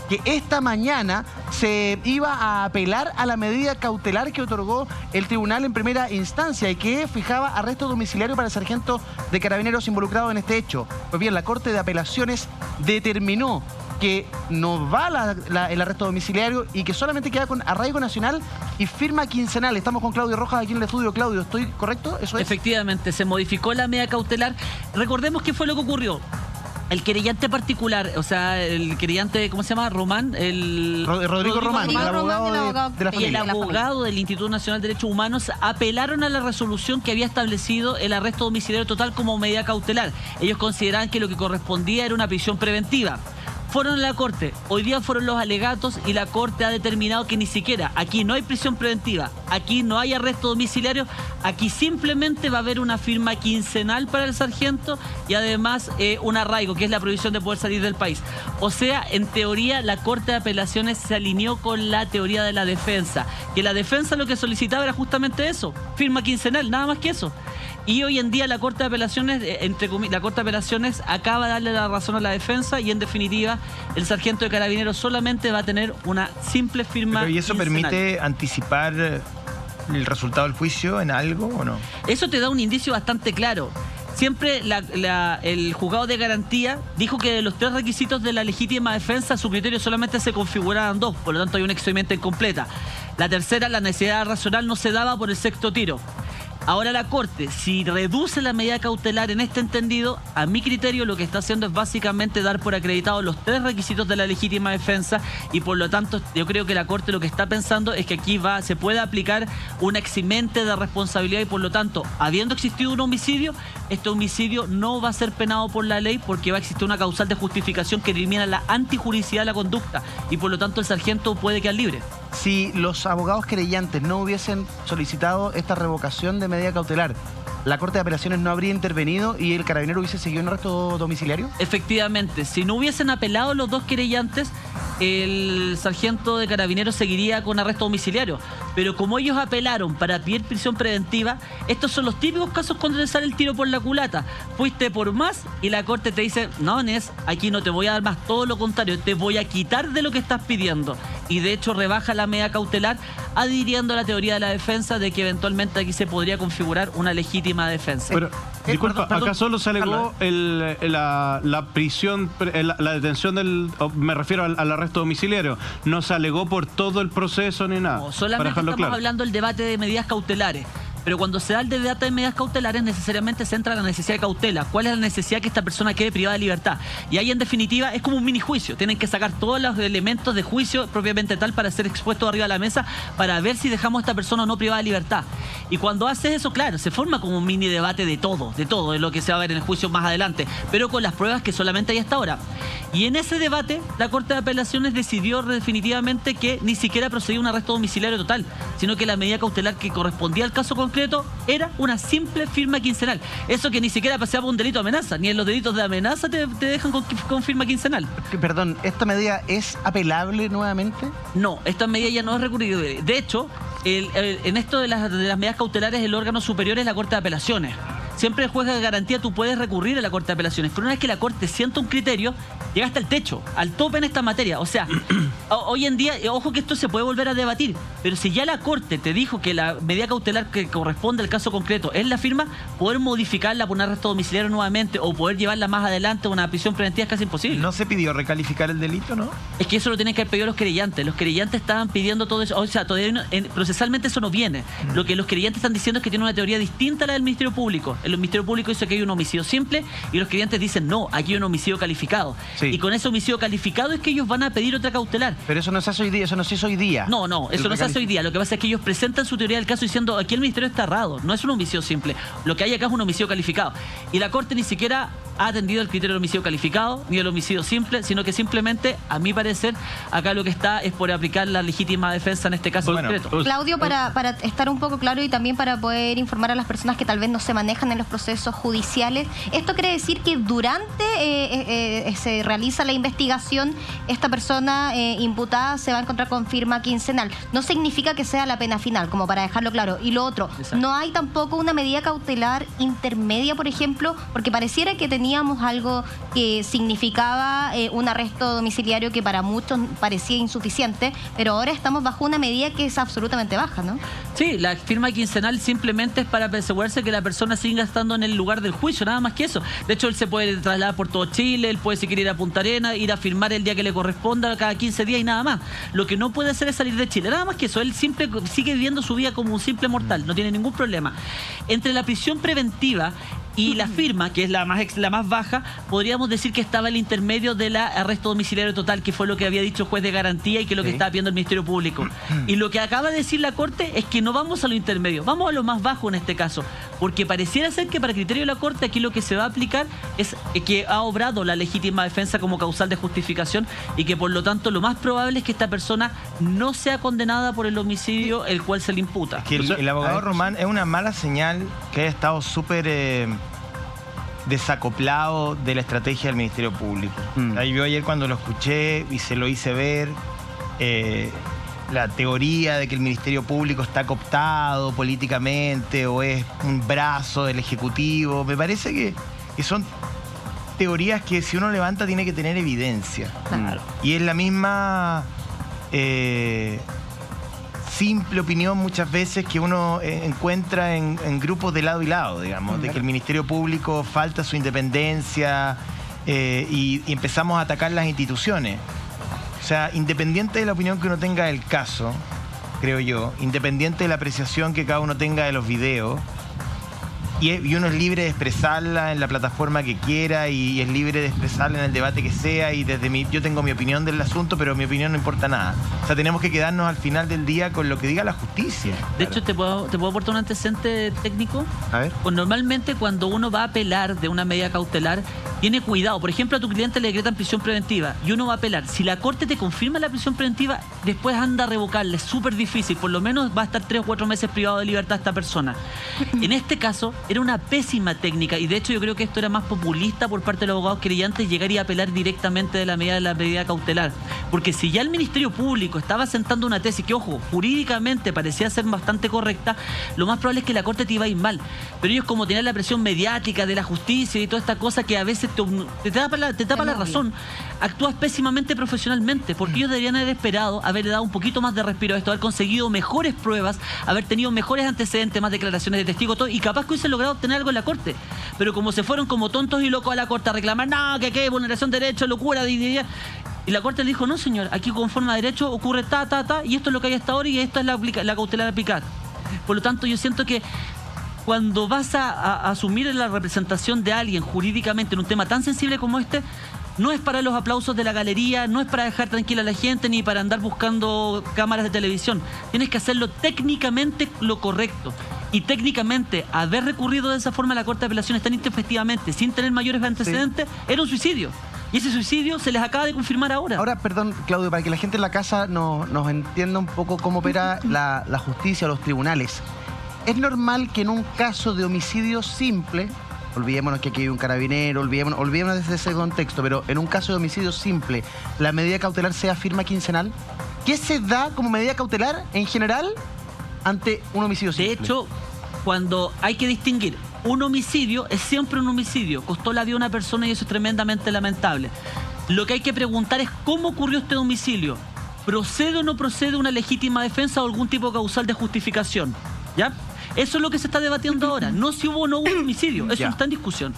que esta mañana se iba a apelar a la medida cautelar que otorgó el tribunal en primera instancia y que fijaba arresto domiciliario para el sargento de carabineros involucrado en este hecho. Pues bien, la Corte de Apelaciones determinó que no va el arresto domiciliario y que solamente queda con arraigo nacional y firma quincenal. Estamos con Claudio Rojas aquí en el estudio. Claudio, ¿estoy correcto? ¿Eso es? Efectivamente, se modificó la medida cautelar. Recordemos qué fue lo que ocurrió. El querellante particular, o sea, el querellante, ¿cómo se llama? Román, Rodrigo Román, el abogado de la familia. Y el abogado del Instituto Nacional de Derechos Humanos apelaron a la resolución que había establecido el arresto domiciliario total como medida cautelar. Ellos consideraban que lo que correspondía era una prisión preventiva. Fueron a la Corte, hoy día fueron los alegatos y la Corte ha determinado que ni siquiera aquí no hay prisión preventiva, aquí no hay arresto domiciliario, aquí simplemente va a haber una firma quincenal para el sargento y además un arraigo, que es la prohibición de poder salir del país. O sea, en teoría la Corte de Apelaciones se alineó con la teoría de la defensa, que la defensa lo que solicitaba era justamente eso, firma quincenal, nada más que eso. Y hoy en día la Corte de Apelaciones, la Corte de Apelaciones acaba de darle la razón a la defensa y en definitiva el sargento de carabineros solamente va a tener una simple firma. ¿Pero y eso quincenal. permite anticipar el resultado del juicio en algo o no? Eso te da un indicio bastante claro. Siempre el juzgado de garantía dijo que de los 3 requisitos de la legítima defensa, a su criterio solamente se configuraban 2, por lo tanto hay una experimento incompleta. La tercera, la necesidad racional, no se daba por el 6º tiro. Ahora la Corte, si reduce la medida cautelar en este entendido, a mi criterio lo que está haciendo es básicamente dar por acreditado los 3 requisitos de la legítima defensa y por lo tanto yo creo que la Corte lo que está pensando es que aquí se puede aplicar un eximente de responsabilidad y por lo tanto, habiendo existido un homicidio, este homicidio no va a ser penado por la ley porque va a existir una causal de justificación que elimina la antijuricidad de la conducta y por lo tanto el sargento puede quedar libre. Si los abogados querellantes no hubiesen solicitado esta revocación de medida cautelar, ¿la Corte de Apelaciones no habría intervenido y el carabinero hubiese seguido en arresto domiciliario? Efectivamente, si no hubiesen apelado los 2 querellantes, el sargento de carabineros seguiría con arresto domiciliario. Pero como ellos apelaron para pedir prisión preventiva, estos son los típicos casos cuando te sale el tiro por la culata. Fuiste por más y la Corte te dice, no, Nes, aquí no te voy a dar más, todo lo contrario, te voy a quitar de lo que estás pidiendo. Y de hecho rebaja la medida cautelar adhiriendo a la teoría de la defensa de que eventualmente aquí se podría configurar una legítima defensa. Pero, disculpa, perdón, acá solo se alegó la prisión, la detención me refiero al arresto domiciliario. No se alegó por todo el proceso ni nada. No, solamente estamos hablando del debate de medidas cautelares. Pero cuando se da el debate de medidas cautelares, necesariamente se entra la necesidad de cautela. ¿Cuál es la necesidad que esta persona quede privada de libertad? Y ahí, en definitiva, es como un mini juicio. Tienen que sacar todos los elementos de juicio propiamente tal para ser expuestos arriba de la mesa para ver si dejamos a esta persona o no privada de libertad. Y cuando haces eso, claro, se forma como un mini debate de todo de lo que se va a ver en el juicio más adelante, pero con las pruebas que solamente hay hasta ahora. Y en ese debate, la Corte de Apelaciones decidió definitivamente que ni siquiera procedía un arresto domiciliario total, sino que la medida cautelar que correspondía al caso concreto era una simple firma quincenal. Eso que ni siquiera paseaba un delito de amenaza, ni en los delitos de amenaza te dejan con firma quincenal. Perdón, ¿esta medida es apelable nuevamente? No, esta medida ya no es recurrible. De hecho, en esto de las medidas cautelares, el órgano superior es la Corte de Apelaciones. Siempre el juez de garantía tú puedes recurrir a la Corte de Apelaciones, pero una vez que la Corte sienta un criterio, llega hasta el techo, al tope en esta materia. O sea, hoy en día, ojo que esto se puede volver a debatir, pero si ya la Corte te dijo que la medida cautelar que corresponde al caso concreto es la firma, poder modificarla por un arresto domiciliario nuevamente o poder llevarla más adelante a una prisión preventiva es casi imposible. ¿No se pidió recalificar el delito, no? Es que eso lo tienen que haber pedido los querellantes. Los querellantes estaban pidiendo todo eso. O sea, todavía procesalmente eso no viene. Lo que los querellantes están diciendo es que tienen una teoría distinta a la del Ministerio Público. El Ministerio Público dice que hay un homicidio simple y los querellantes dicen no, aquí hay un homicidio calificado. Sí. Y con ese homicidio calificado es que ellos van a pedir otra cautelar. Pero eso no se hace hoy día, eso no se hizo hoy día. No, eso no se hace hoy día. Lo que pasa es que ellos presentan su teoría del caso diciendo aquí el Ministerio está errado, no es un homicidio simple. Lo que hay acá es un homicidio calificado. Y la Corte ni siquiera ha atendido el criterio del homicidio calificado ni del homicidio simple, sino que simplemente, a mi parecer, acá lo que está es por aplicar la legítima defensa en este caso concreto. Claudio, para estar un poco claro y también para poder informar a las personas que tal vez no se manejan en los procesos judiciales, ¿esto quiere decir que durante se realiza la investigación, esta persona imputada se va a encontrar con firma quincenal? No significa que sea la pena final, como para dejarlo claro. Y lo otro, exacto, no hay tampoco una medida cautelar intermedia, por ejemplo, porque pareciera que tenía teníamos algo que significaba un arresto domiciliario que para muchos parecía insuficiente, pero ahora estamos bajo una medida que es absolutamente baja, ¿no? Sí, la firma quincenal simplemente es para asegurarse que la persona siga estando en el lugar del juicio, nada más que eso. De hecho, él se puede trasladar por todo Chile, él puede, si quiere, ir a Punta Arenas, ir a firmar el día que le corresponda, cada 15 días y nada más. Lo que no puede hacer es salir de Chile, nada más que eso. Él sigue viviendo su vida como un simple mortal, no tiene ningún problema. Entre la prisión preventiva y la firma, que es la más baja, podríamos decir que estaba el intermedio del arresto domiciliario total, que fue lo que había dicho el juez de garantía y que es lo que estaba pidiendo el Ministerio Público. Y lo que acaba de decir la Corte es que no vamos a lo intermedio, vamos a lo más bajo en este caso, porque pareciera ser que para criterio de la Corte aquí lo que se va a aplicar es que ha obrado la legítima defensa como causal de justificación y que por lo tanto lo más probable es que esta persona no sea condenada por el homicidio el cual se le imputa. Es que el abogado Román es una mala señal que haya estado súper desacoplado de la estrategia del Ministerio Público. Ahí yo ayer cuando lo escuché y se lo hice ver, la teoría de que el Ministerio Público está cooptado políticamente o es un brazo del Ejecutivo, me parece que son teorías que si uno levanta tiene que tener evidencia. Claro. Y es la misma simple opinión muchas veces que uno encuentra en grupos de lado y lado, digamos, de que el Ministerio Público falta su independencia y empezamos a atacar las instituciones. O sea, independiente de la opinión que uno tenga del caso, creo yo, independiente de la apreciación que cada uno tenga de los videos, y uno es libre de expresarla en la plataforma que quiera y es libre de expresarla en el debate que sea, y yo tengo mi opinión del asunto, pero mi opinión no importa nada. O sea, tenemos que quedarnos al final del día con lo que diga la justicia. De hecho, ¿te puedo aportar un antecedente técnico? A ver. Pues normalmente cuando uno va a apelar de una medida cautelar, tiene cuidado. Por ejemplo, a tu cliente le decretan prisión preventiva y uno va a apelar. Si la Corte te confirma la prisión preventiva, después anda a revocarle. Es súper difícil. Por lo menos va a estar 3 o 4 meses privado de libertad esta persona. En este caso, era una pésima técnica, y de hecho yo creo que esto era más populista por parte de los abogados querellantes, llegar y apelar directamente de la medida cautelar. Porque si ya el Ministerio Público estaba sentando una tesis que, ojo, jurídicamente parecía ser bastante correcta, lo más probable es que la Corte te iba a ir mal. Pero ellos, como tenían la presión mediática de la justicia y toda esta cosa que a veces te tapa la razón, actúas pésimamente profesionalmente, porque ellos deberían haber esperado, haberle dado un poquito más de respiro a esto, haber conseguido mejores pruebas, haber tenido mejores antecedentes, más declaraciones de testigos, todo, y capaz que hubiesen logrado obtener algo en la Corte. Pero como se fueron como tontos y locos a la Corte a reclamar, no, que qué, vulneración de derechos, locura, y la Corte le dijo, no señor, aquí conforme a derecho ocurre y esto es lo que hay hasta ahora y esto es la cautelar aplicada. Por lo tanto, yo siento que cuando vas a asumir la representación de alguien jurídicamente en un tema tan sensible como este, no es para los aplausos de la galería, no es para dejar tranquila a la gente, ni para andar buscando cámaras de televisión. Tienes que hacerlo técnicamente lo correcto. Y técnicamente, haber recurrido de esa forma a la Corte de Apelaciones tan intempestivamente, sin tener mayores antecedentes, era un suicidio. Y ese suicidio se les acaba de confirmar ahora. Ahora, perdón, Claudio, para que la gente en la casa nos entienda un poco cómo opera la justicia, los tribunales. ¿Es normal que en un caso de homicidio simple, olvidémonos que aquí hay un carabinero, olvidémonos desde ese contexto, pero en un caso de homicidio simple, la medida cautelar sea firma quincenal? ¿Qué se da como medida cautelar en general ante un homicidio simple? De hecho, cuando hay que distinguir, un homicidio es siempre un homicidio. Costó la vida a una persona y eso es tremendamente lamentable. Lo que hay que preguntar es cómo ocurrió este homicidio. ¿Procede o no procede una legítima defensa o algún tipo de causal de justificación? ¿Ya? Eso es lo que se está debatiendo ahora. No si hubo o no hubo un homicidio. Eso no está en discusión.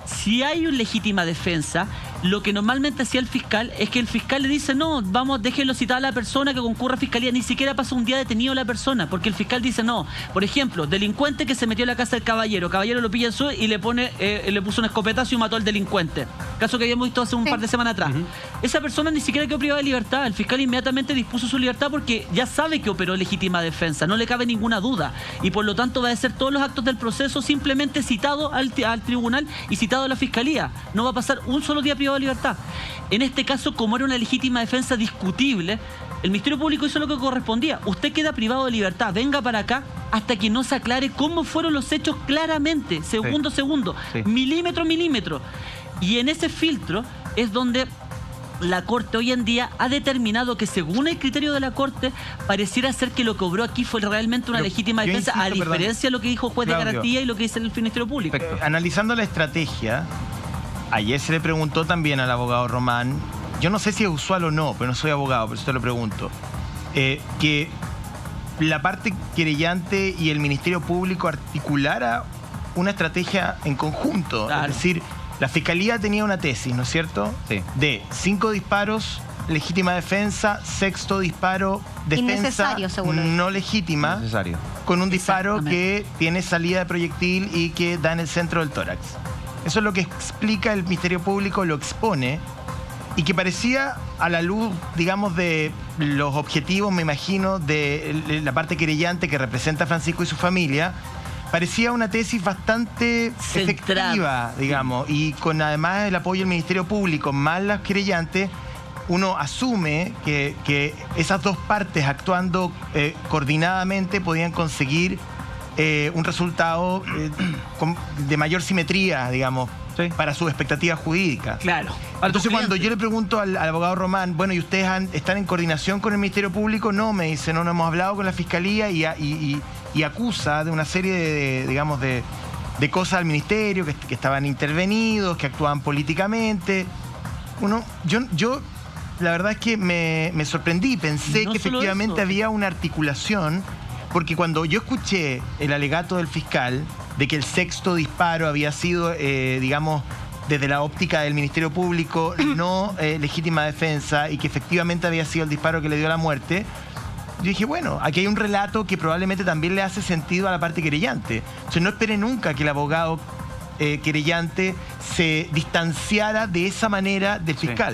Si hay una legítima defensa, lo que normalmente hacía el fiscal es que el fiscal le dice, no, vamos, déjenlo citar a la persona que concurra a fiscalía, ni siquiera pasa un día detenido la persona, porque el fiscal dice, no, por ejemplo, delincuente que se metió a la casa del caballero lo pilla en su y le puso un escopetazo y mató al delincuente, caso que habíamos visto hace un par de semanas atrás. Esa persona ni siquiera quedó privada de libertad, el fiscal inmediatamente dispuso su libertad porque ya sabe que operó legítima defensa, no le cabe ninguna duda, y por lo tanto va a hacer todos los actos del proceso simplemente citado al tribunal y citado a la fiscalía, no va a pasar un solo día privado de libertad. En este caso, como era una legítima defensa discutible, el Ministerio Público hizo lo que correspondía. Usted queda privado de libertad, venga para acá hasta que no se aclare cómo fueron los hechos claramente, segundo a segundo, milímetro a milímetro. Y en ese filtro es donde la Corte hoy en día ha determinado que, según el criterio de la Corte, pareciera ser que lo que obró aquí fue realmente una legítima defensa, a diferencia de lo que dijo el juez de garantía y lo que dice el Ministerio Público. Analizando la estrategia, ayer se le preguntó también al abogado Román, yo no sé si es usual o no, pero no soy abogado, por eso te lo pregunto, que la parte querellante y el Ministerio Público articulara una estrategia en conjunto. Claro. Es decir, la Fiscalía tenía una tesis, ¿no es cierto? Sí. De 5 disparos, legítima defensa, 6º disparo, defensa Innecesario, seguro. no legítima, Necesario. con un disparo que Exactamente. tiene salida de proyectil y que da en el centro del tórax. Eso es lo que explica el Ministerio Público, lo expone, y que parecía, a la luz, digamos, de los objetivos, me imagino, de la parte querellante que representa a Francisco y su familia, parecía una tesis bastante Centrada. efectiva, digamos, y con además el apoyo del Ministerio Público, más las querellantes, uno asume que esas dos partes actuando coordinadamente podían conseguir un resultado de mayor simetría, digamos, Sí. para sus expectativas jurídicas. Claro. Entonces cuando yo le pregunto al abogado Román, bueno, ¿y ustedes están en coordinación con el Ministerio Público? No, me dice, no hemos hablado con la Fiscalía y acusa de una serie de cosas al Ministerio, que estaban intervenidos, que actuaban políticamente. Yo la verdad es que me sorprendí, pensé No que solo efectivamente eso. había una articulación, porque cuando yo escuché el alegato del fiscal de que el 6º disparo había sido, digamos, desde la óptica del Ministerio Público, no legítima defensa, y que efectivamente había sido el disparo que le dio la muerte, yo dije, bueno, aquí hay un relato que probablemente también le hace sentido a la parte querellante. Entonces no espere nunca que el abogado querellante se distanciara de esa manera del fiscal.